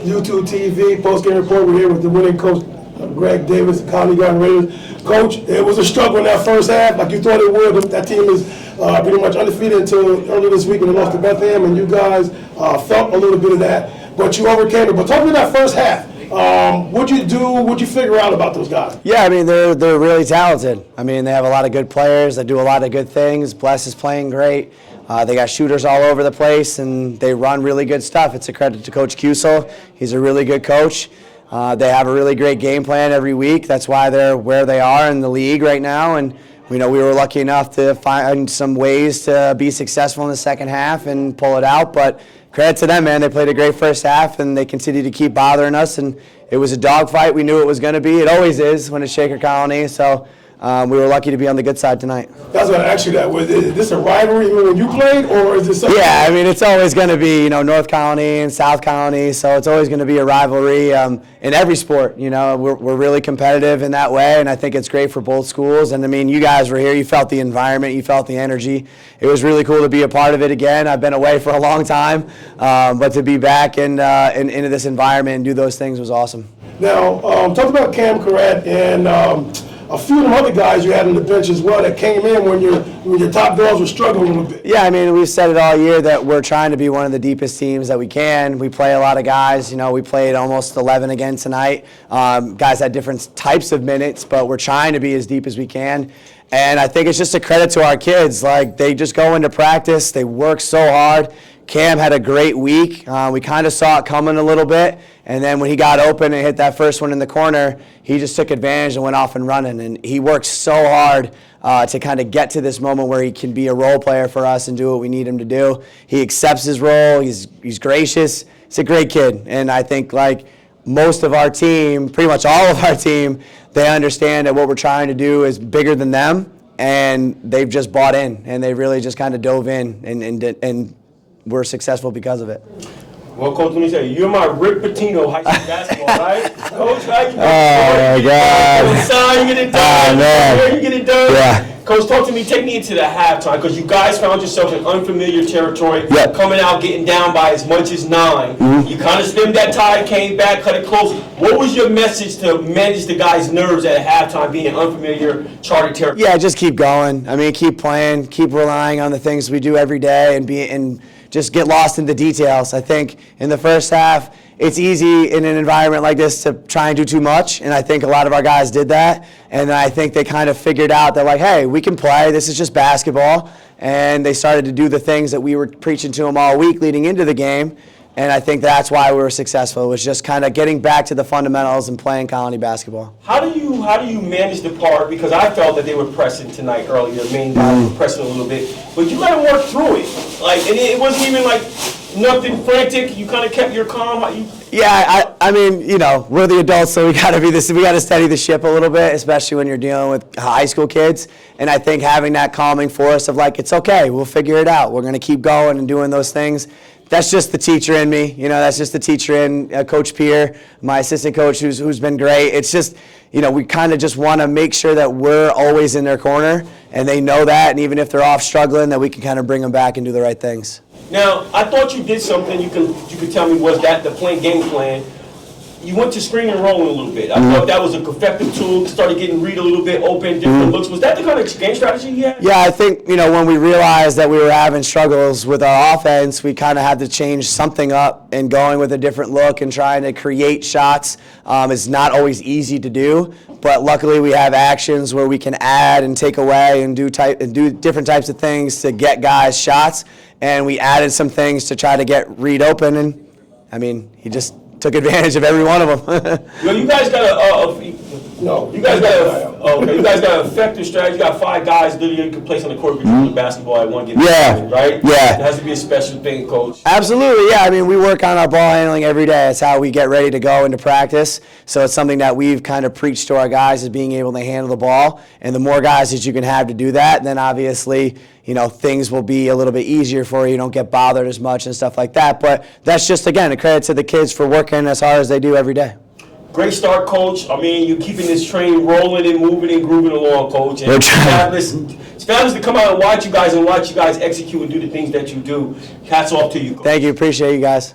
U2TV post-game report. We're here with the winning coach, Greg Davis, the Colony Garden Raiders. Coach, it was a struggle in that first half, like you thought it would. That team is pretty much undefeated until earlier this week when they lost to Bethlehem, and you guys felt a little bit of that, but you overcame it. But talk about that first half. What'd you do? What'd you figure out about those guys? Yeah, I mean, they're really talented. I mean, they have a lot of good players. They do a lot of good things. Bless is playing great. They got shooters all over the place, and they run really good stuff. It's a credit to Coach Kusel. He's a really good coach. They have a really great game plan every week. That's why they're where they are in the league right now. And we were lucky enough to find some ways to be successful in the second half and pull it out. But credit to them, man. They played a great first half, and they continue to keep bothering us. And it was a dogfight. We knew it was going to be. It always is when it's Shaker Colony. So we were lucky to be on the good side tonight. That's what I asked you that. Is this a rivalry even when you played, or is this something? Yeah, I mean, it's always going to be, North Colony and South Colony, so it's always going to be a rivalry in every sport. We're really competitive in that way, and I think it's great for both schools. And, I mean, you guys were here. You felt the environment. You felt the energy. It was really cool to be a part of it again. I've been away for a long time, but to be back into this environment and do those things was awesome. Now, talk about Cam Corrett and a few of them other guys you had on the bench as well that came in when your top dogs were struggling a little bit. Yeah, I mean, we've said it all year that we're trying to be one of the deepest teams that we can. We play a lot of guys. We played almost 11 again tonight. Guys had different types of minutes, but we're trying to be as deep as we can. And I think it's just a credit to our kids. Like, they just go into practice. They work so hard. Cam had a great week. We kind of saw it coming a little bit, and then when he got open and hit that first one in the corner, he just took advantage and went off and running. And he works so hard to kind of get to this moment where he can be a role player for us and do what we need him to do. He accepts his role. He's gracious. He's a great kid, and I think like most of our team, pretty much all of our team, they understand that what we're trying to do is bigger than them, and they've just bought in, and they really just kind of dove in and we're successful because of it. Well, Coach, let me say, you're my Rick Pitino high school basketball, right? Coach, right? Oh, my God. You get it done. Man. You get it done. Yeah. Coach, talk to me. Take me into the halftime, because you guys found yourself in unfamiliar territory, Yep. coming out, getting down by as much as 9. Mm-hmm. You kind of stemmed that tide, came back, cut it close. What was your message to manage the guys' nerves at halftime, being in unfamiliar charted territory? Yeah, just keep going. I mean, keep playing, keep relying on the things we do every day, and just get lost in the details. I think in the first half, it's easy in an environment like this to try and do too much, and I think a lot of our guys did that. And I think they kind of figured out that, like, hey, we can play. This is just basketball. And they started to do the things that we were preaching to them all week leading into the game. And I think that's why we were successful. It was just kind of getting back to the fundamentals and playing Colony basketball. How do you manage the part? Because I felt that they were pressing tonight earlier. The main guys were pressing a little bit, but you let them work through it. Like, and it wasn't even like nothing frantic. You kind of kept your calm. Yeah, I mean, we're the adults, so we got to steady the ship a little bit, especially when you're dealing with high school kids. And I think having that calming force of like, it's okay, we'll figure it out. We're going to keep going and doing those things. That's just the teacher in me. That's just the teacher in Coach Pierre, my assistant coach, who's been great. It's just, we kind of just want to make sure that we're always in their corner, and they know that. And even if they're off struggling, that we can kind of bring them back and do the right things. Now, I thought you did something. You could tell me, was that the game plan? You went to screen and roll a little bit. I thought that was a effective tool. Started getting read a little bit, open, different looks. Was that the kind of game strategy you had? Yeah, I think, when we realized that we were having struggles with our offense, we kind of had to change something up and going with a different look and trying to create shots. It's not always easy to do, but luckily we have actions where we can add and take away and do different types of things to get guys shots. And we added some things to try to get Reed open, and I mean, he just took advantage of every one of them. Well, you guys got you guys got an effective strategy. You got 5 guys that you can place on the court control the basketball at one given time, right? Yeah. It has to be a special thing, Coach. Absolutely, yeah. I mean, we work on our ball handling every day. It's how we get ready to go into practice. So it's something that we've kind of preached to our guys is being able to handle the ball. And the more guys that you can have to do that, then obviously, things will be a little bit easier for you. You don't get bothered as much and stuff like that. But that's just, again, a credit to the kids for working as hard as they do every day. Great start, Coach. I mean, you're keeping this train rolling and moving and grooving along, Coach. And it's fabulous to come out and watch you guys execute and do the things that you do. Hats off to you, Coach. Thank you. Appreciate you guys.